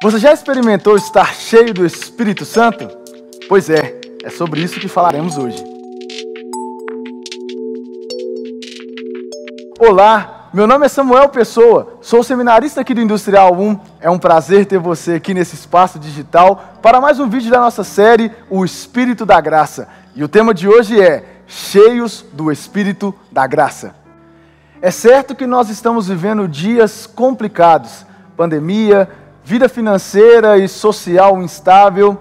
Você já experimentou estar cheio do Espírito Santo? Pois é sobre isso que falaremos hoje. Olá, meu nome é Samuel Pessoa, sou seminarista aqui do Industrial 1. É um prazer ter você aqui nesse espaço digital para mais um vídeo da nossa série, O Espírito da Graça. E o tema de hoje é Cheios do Espírito da Graça. É certo que nós estamos vivendo dias complicados, pandemia, vida financeira e social instável.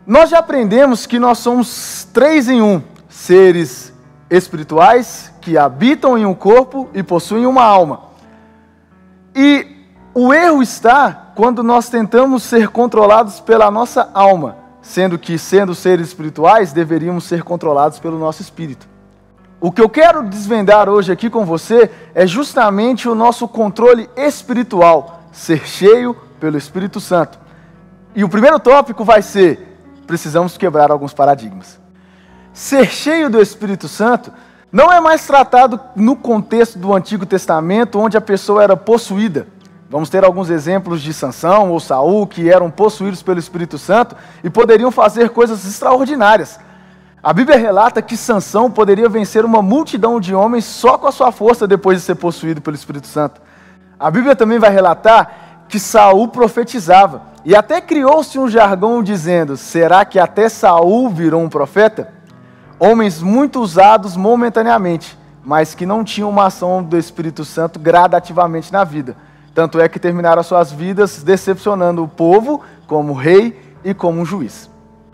Nós já aprendemos que nós somos 3 em 1, seres espirituais que habitam em um corpo e possuem uma alma. E o erro está quando nós tentamos ser controlados pela nossa alma, sendo que, sendo seres espirituais, deveríamos ser controlados pelo nosso espírito. O que eu quero desvendar hoje aqui com você é justamente o nosso controle espiritual, ser cheio pelo Espírito Santo. E o primeiro tópico vai ser: precisamos quebrar alguns paradigmas. Ser cheio do Espírito Santo não é mais tratado no contexto do Antigo Testamento, onde a pessoa era possuída. Vamos ter alguns exemplos de Sansão ou Saul, que eram possuídos pelo Espírito Santo e poderiam fazer coisas extraordinárias. A Bíblia relata que Sansão poderia vencer uma multidão de homens só com a sua força depois de ser possuído pelo Espírito Santo. A Bíblia também vai relatar que Saul profetizava, e até criou-se um jargão dizendo: será que até Saul virou um profeta? Homens muito usados momentaneamente, mas que não tinham uma ação do Espírito Santo gradativamente na vida. Tanto é que terminaram suas vidas decepcionando o povo como rei e como um juiz.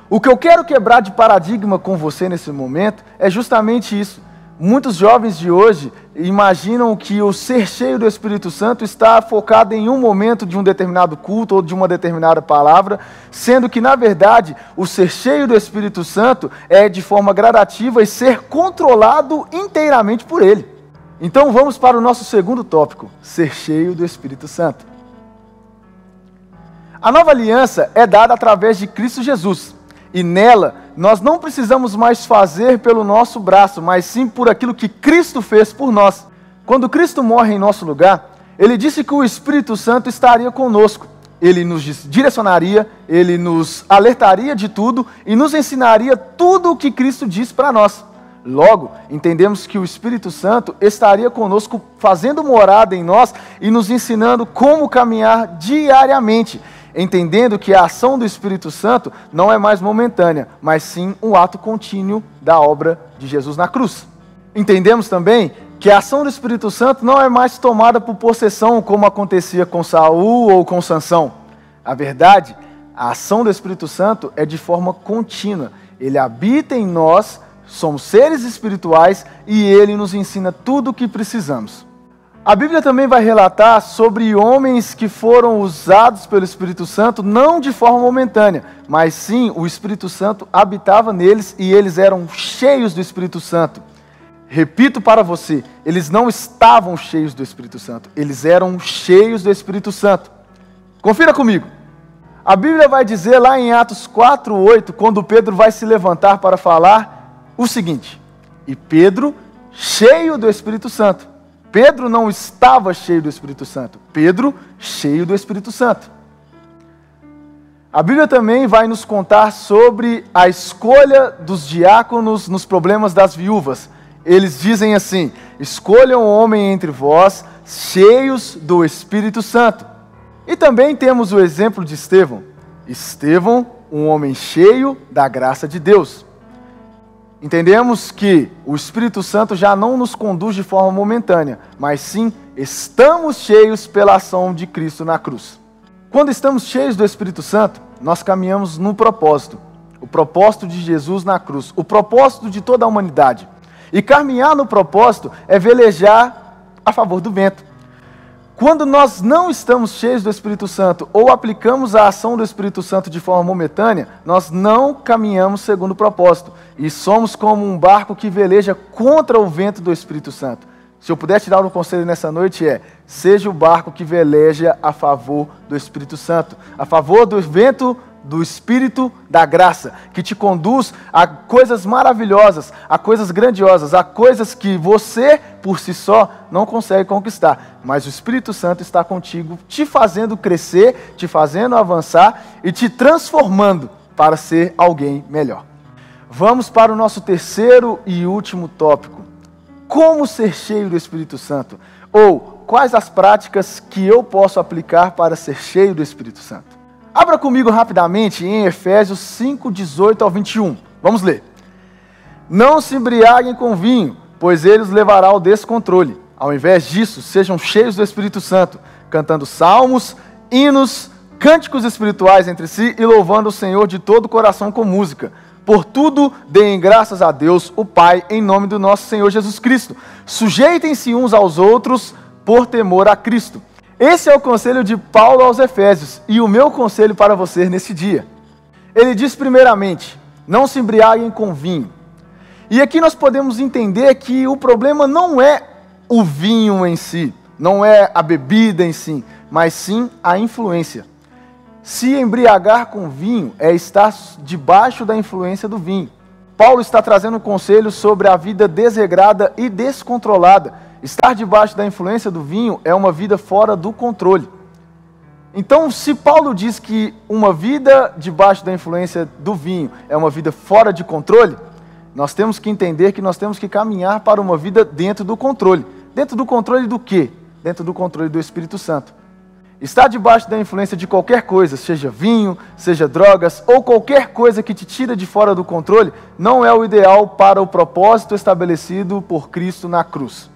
O que eu quero quebrar de paradigma com você nesse momento é justamente isso. Muitos jovens de hoje imaginam que o ser cheio do Espírito Santo está focado em um momento de um determinado culto ou de uma determinada palavra, sendo que, na verdade, o ser cheio do Espírito Santo é de forma gradativa e ser controlado inteiramente por Ele. Então vamos para o nosso segundo tópico, ser cheio do Espírito Santo. A nova aliança é dada através de Cristo Jesus. E nela, nós não precisamos mais fazer pelo nosso braço, mas sim por aquilo que Cristo fez por nós. Quando Cristo morre em nosso lugar, Ele disse que o Espírito Santo estaria conosco. Ele nos direcionaria, Ele nos alertaria de tudo e nos ensinaria tudo o que Cristo disse para nós. Logo, entendemos que o Espírito Santo estaria conosco, fazendo morada em nós e nos ensinando como caminhar diariamente, entendendo que a ação do Espírito Santo não é mais momentânea, mas sim um ato contínuo da obra de Jesus na cruz. Entendemos também que a ação do Espírito Santo não é mais tomada por possessão, como acontecia com Saul ou com Sansão. A verdade, a ação do Espírito Santo é de forma contínua. Ele habita em nós, somos seres espirituais e Ele nos ensina tudo o que precisamos. A Bíblia também vai relatar sobre homens que foram usados pelo Espírito Santo, não de forma momentânea, mas sim o Espírito Santo habitava neles e eles eram cheios do Espírito Santo. Repito para você, eles não estavam cheios do Espírito Santo, eles eram cheios do Espírito Santo. Confira comigo. A Bíblia vai dizer lá em Atos 4:8, quando Pedro vai se levantar para falar o seguinte: e Pedro, cheio do Espírito Santo. Pedro não estava cheio do Espírito Santo. Pedro, cheio do Espírito Santo. A Bíblia também vai nos contar sobre a escolha dos diáconos nos problemas das viúvas. Eles dizem assim: escolham um homem entre vós, cheios do Espírito Santo. E também temos o exemplo de Estevão. Estevão, um homem cheio da graça de Deus. Entendemos que o Espírito Santo já não nos conduz de forma momentânea, mas sim estamos cheios pela ação de Cristo na cruz. Quando estamos cheios do Espírito Santo, nós caminhamos no propósito, o propósito de Jesus na cruz, o propósito de toda a humanidade. E caminhar no propósito é velejar a favor do vento. Quando nós não estamos cheios do Espírito Santo ou aplicamos a ação do Espírito Santo de forma momentânea, nós não caminhamos segundo o propósito e somos como um barco que veleja contra o vento do Espírito Santo. Se eu puder te dar um conselho nessa noite seja o barco que veleja a favor do Espírito Santo, a favor do vento do Espírito da graça, que te conduz a coisas maravilhosas, a coisas grandiosas, a coisas que você, por si só, não consegue conquistar. Mas o Espírito Santo está contigo, te fazendo crescer, te fazendo avançar e te transformando para ser alguém melhor. Vamos para o nosso terceiro e último tópico. Como ser cheio do Espírito Santo? Ou quais as práticas que eu posso aplicar para ser cheio do Espírito Santo? Abra comigo rapidamente em Efésios 5, 18 ao 21. Vamos ler. Não se embriaguem com vinho, pois ele os levará ao descontrole. Ao invés disso, sejam cheios do Espírito Santo, cantando salmos, hinos, cânticos espirituais entre si e louvando o Senhor de todo o coração com música. Por tudo, deem graças a Deus, o Pai, em nome do nosso Senhor Jesus Cristo. Sujeitem-se uns aos outros por temor a Cristo. Esse é o conselho de Paulo aos Efésios e o meu conselho para você nesse dia. Ele diz primeiramente, não se embriaguem com vinho. E aqui nós podemos entender que o problema não é o vinho em si, não é a bebida em si, mas sim a influência. Se embriagar com vinho é estar debaixo da influência do vinho. Paulo está trazendo um conselho sobre a vida desregrada e descontrolada. Estar debaixo da influência do vinho é uma vida fora do controle. Então, se Paulo diz que uma vida debaixo da influência do vinho é uma vida fora de controle, nós temos que entender que nós temos que caminhar para uma vida dentro do controle. Dentro do controle do quê? Dentro do controle do Espírito Santo. Estar debaixo da influência de qualquer coisa, seja vinho, seja drogas, ou qualquer coisa que te tira de fora do controle, não é o ideal para o propósito estabelecido por Cristo na cruz.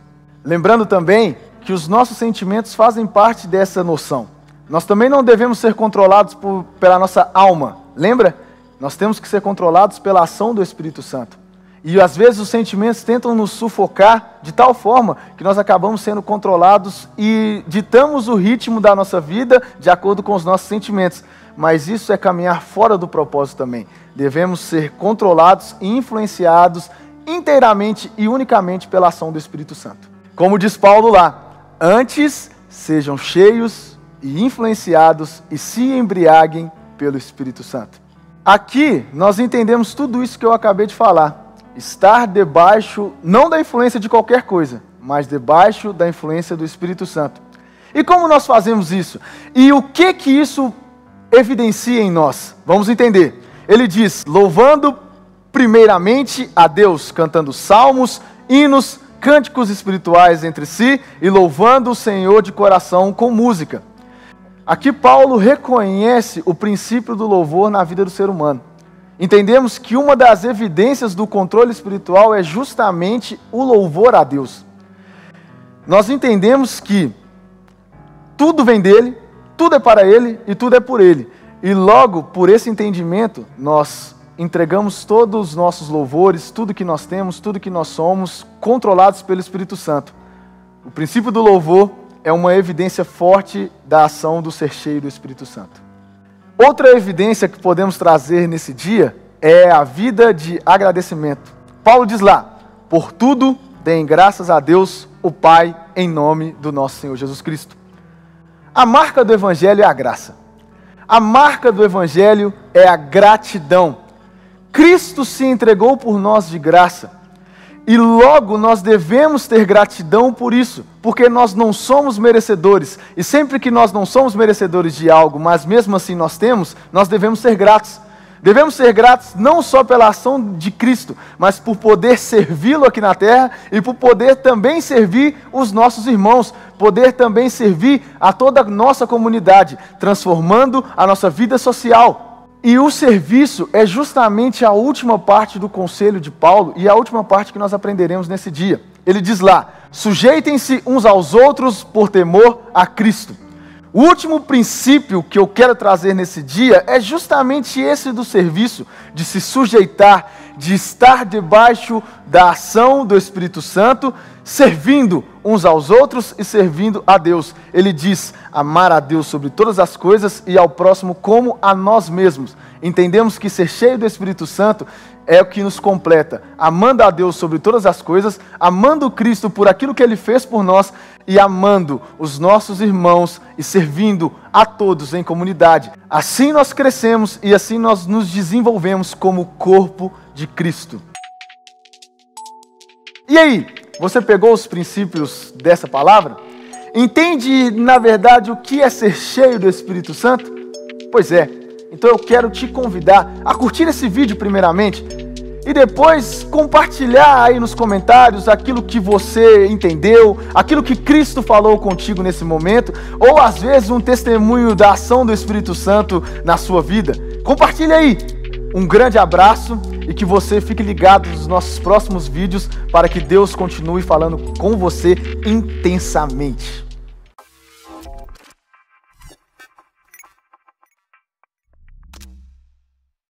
Lembrando também que os nossos sentimentos fazem parte dessa noção. Nós também não devemos ser controlados pela nossa alma. Lembra? Nós temos que ser controlados pela ação do Espírito Santo. E às vezes os sentimentos tentam nos sufocar de tal forma que nós acabamos sendo controlados e ditamos o ritmo da nossa vida de acordo com os nossos sentimentos. Mas isso é caminhar fora do propósito também. Devemos ser controlados e influenciados inteiramente e unicamente pela ação do Espírito Santo. Como diz Paulo lá, antes sejam cheios e influenciados e se embriaguem pelo Espírito Santo. Aqui nós entendemos tudo isso que eu acabei de falar. Estar debaixo, não da influência de qualquer coisa, mas debaixo da influência do Espírito Santo. E como nós fazemos isso? E o que isso evidencia em nós? Vamos entender. Ele diz, louvando primeiramente a Deus, cantando salmos, hinos, cânticos espirituais entre si e louvando o Senhor de coração com música. Aqui Paulo reconhece o princípio do louvor na vida do ser humano. Entendemos que uma das evidências do controle espiritual é justamente o louvor a Deus. Nós entendemos que tudo vem dele, tudo é para ele e tudo é por ele. E logo, por esse entendimento, nós entregamos todos os nossos louvores, tudo que nós temos, tudo que nós somos, controlados pelo Espírito Santo. O princípio do louvor é uma evidência forte da ação do ser cheio do Espírito Santo. Outra evidência que podemos trazer nesse dia é a vida de agradecimento. Paulo diz lá, por tudo deem graças a Deus, o Pai, em nome do nosso Senhor Jesus Cristo. A marca do Evangelho é a graça. A marca do Evangelho é a gratidão. Cristo se entregou por nós de graça. E logo nós devemos ter gratidão por isso, porque nós não somos merecedores. E sempre que nós não somos merecedores de algo, mas mesmo assim nós temos, nós devemos ser gratos. Devemos ser gratos não só pela ação de Cristo, mas por poder servi-lo aqui na terra e por poder também servir os nossos irmãos, poder também servir a toda a nossa comunidade, transformando a nossa vida social. E o serviço é justamente a última parte do conselho de Paulo e a última parte que nós aprenderemos nesse dia. Ele diz lá, sujeitem-se uns aos outros por temor a Cristo. O último princípio que eu quero trazer nesse dia é justamente esse do serviço, de se sujeitar, de estar debaixo da ação do Espírito Santo, servindo uns aos outros e servindo a Deus. Ele diz, amar a Deus sobre todas as coisas e ao próximo como a nós mesmos. Entendemos que ser cheio do Espírito Santo é o que nos completa, amando a Deus sobre todas as coisas, amando Cristo por aquilo que Ele fez por nós, e amando os nossos irmãos e servindo a todos em comunidade. Assim nós crescemos e assim nós nos desenvolvemos como corpo de Cristo. E aí, você pegou os princípios dessa palavra? Entende, na verdade, o que é ser cheio do Espírito Santo? Pois é, então eu quero te convidar a curtir esse vídeo primeiramente e depois compartilhar aí nos comentários aquilo que você entendeu, aquilo que Cristo falou contigo nesse momento, ou às vezes um testemunho da ação do Espírito Santo na sua vida. Compartilha aí. Um grande abraço e que você fique ligado nos nossos próximos vídeos para que Deus continue falando com você intensamente.